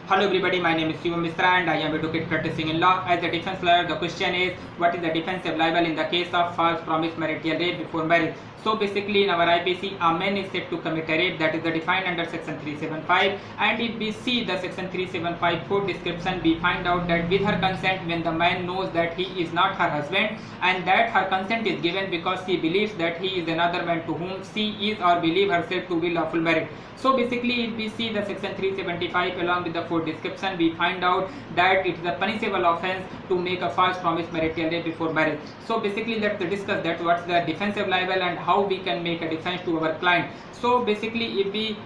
Hello everybody, my name is Shivam Misra and I am advocate practicing in law. As a defense lawyer, the question is, what is the defensive liable in the case of false promise marital rape before marriage? So basically in our IPC, a man is said to commit a rape, that is defined under section 375, and if we see the section 375 code description, we find out that with her consent, when the man knows that he is not her husband and that her consent is given because she believes that he is another man to whom she is or believe herself to be lawful married. So basically if we see the section 375 along with the code description, we find out that it is a punishable offense to make a false promise marital rape before marriage. So basically let's discuss that what's the defensive liable and how we can make a defense to our client. So basically if we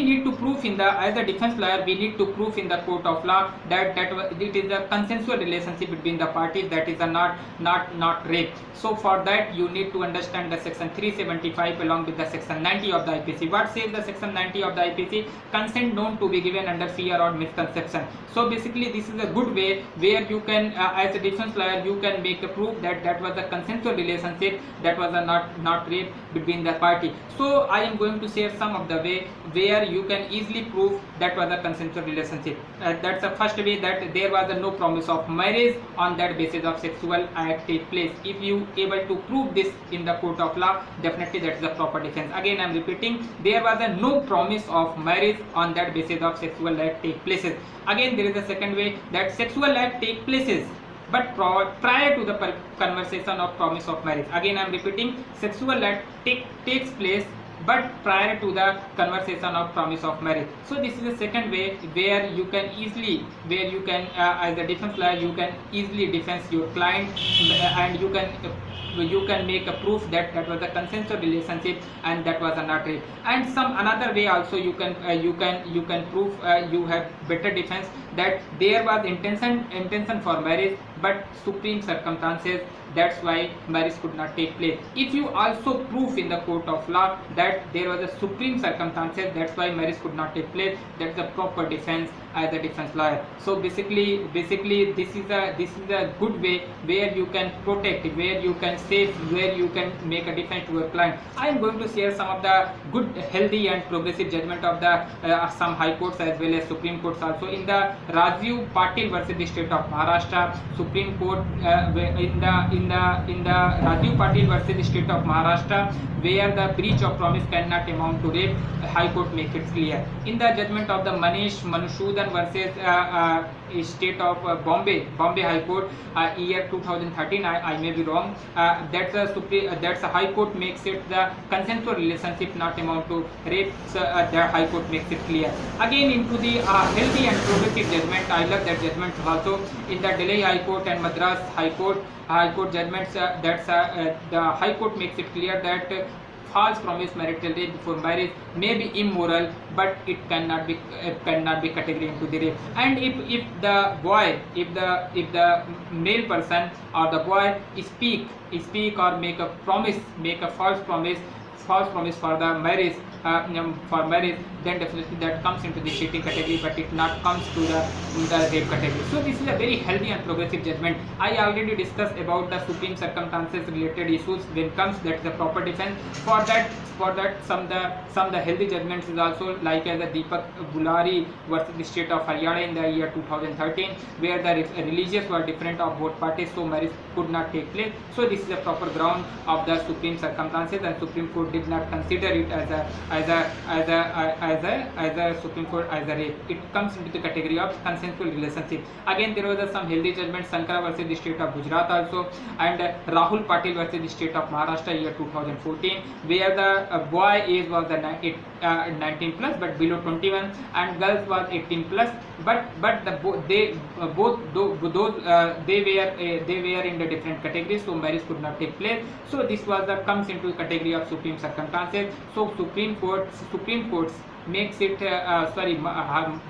need to prove in the, as a defense lawyer, we need to prove in the court of law that it is a consensual relationship between the parties, that is a not rape. So for that you need to understand the section 375 along with the section 90 of the IPC. What says the section 90 of the IPC? Consent known to be given under fear or misconception. So basically this is a good way where you can as a defense lawyer you can make a proof that that was a consensual relationship, that was a not rape between the party. So I am going to share some of the way where you can easily prove that was a consensual relationship. That's the first way, that there was no promise of marriage on that basis of sexual act take place. If you able to prove this in the court of law, definitely that is the proper defense. Again I am repeating, there was no promise of marriage on that basis of sexual act take places. Again there is a second way, that sexual act take places but prior to the conversation of promise of marriage. Again I am repeating, sexual act takes place but prior to the conversation of promise of marriage. So this is the second way where you can easily, as a defense lawyer you can easily defend your client, and you can make a proof that that was a consensual relationship and that was a not rape. And some another way also you can prove you have better defense, that there was intention for marriage but supreme circumstances, that's why marriage could not take place. If you also prove in the court of law that there was a supreme circumstances, that's why marriage could not take place, that's the proper defense as a defense lawyer. So basically this is a good way where you can protect, where you can save, where you can make a defense to your client. I am going to share some of the good, healthy and progressive judgment of the some high courts as well as supreme courts also. In the Rajiv Patil versus the state of Maharashtra, Supreme Court in the Rajiv Patil versus the state of Maharashtra, where the breach of promise cannot amount to rape, High Court makes it clear. In the judgment of the Manish Manusudan versus state of Bombay High Court, year 2013, I may be wrong, that's a High Court makes it the consensual relationship not amount to rape. So the High Court makes it clear. Again into the healthy and progressive judgment, I love that judgment also. In the Delhi High Court and Madras High Court judgments, the High Court makes it clear that false promise marital rape before marriage may be immoral, but it cannot be category into the rape. And if the male person or the boy speak or make a false promise for the marriage, then definitely that comes into the cheating category, but it not comes to the rape category. So this is a very healthy and progressive judgment. I already discussed about the supreme circumstances related issues when comes, that's the proper defense. For that some the healthy judgments is also, like as the Deepak Gulari versus the state of Haryana in the year 2013, where the religious were different of both parties, so marriage could not take place. So this is a proper ground of the supreme circumstances, and Supreme Court did not consider it as a Supreme Court as a rape. It comes into the category of consensual relationship. Again there was some healthy judgment, Sankara versus the state of Gujarat also, and Rahul Patil versus the state of Maharashtra, year 2014, where the boy age was the 19 plus but below 21, and girls was 18 plus, but they were in the different categories, so marriage could not take place. So this was the comes into the category of supreme circumstances. So Supreme Courts makes it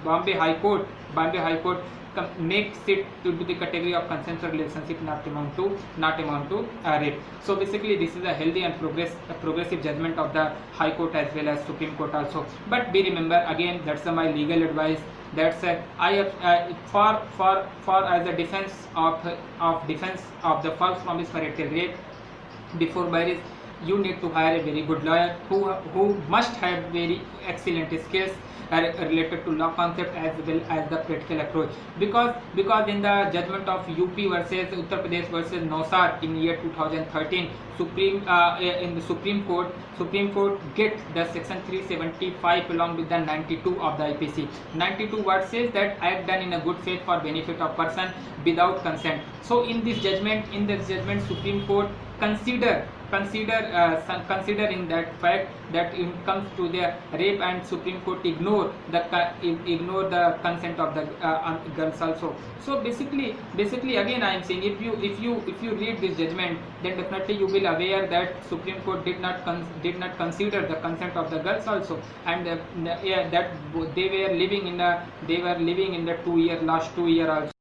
Bombay High Court makes it to the category of consensual relationship not amount to rape. So basically this is a healthy and progressive judgment of the High Court as well as Supreme Court also. But be remember, again that's my legal advice, that's I have for as a defense of the false promise marital rape before marriage, you need to hire a very good lawyer who must have very excellent skills related to law concept as well as the practical approach. Because in the judgment of UP versus Uttar Pradesh versus Nosar in year 2013, in the Supreme Court get the section 375 along with the 92 of the IPC. 92 what says that act done in a good faith for benefit of person without consent. So in this judgment Supreme Court considering that fact that it comes to the rape, and Supreme Court ignore the consent of the girls also. So basically again I am saying, if you read this judgment, then definitely you will aware that Supreme Court did not consider the consent of the girls also, and that they were living in the last 2 year also.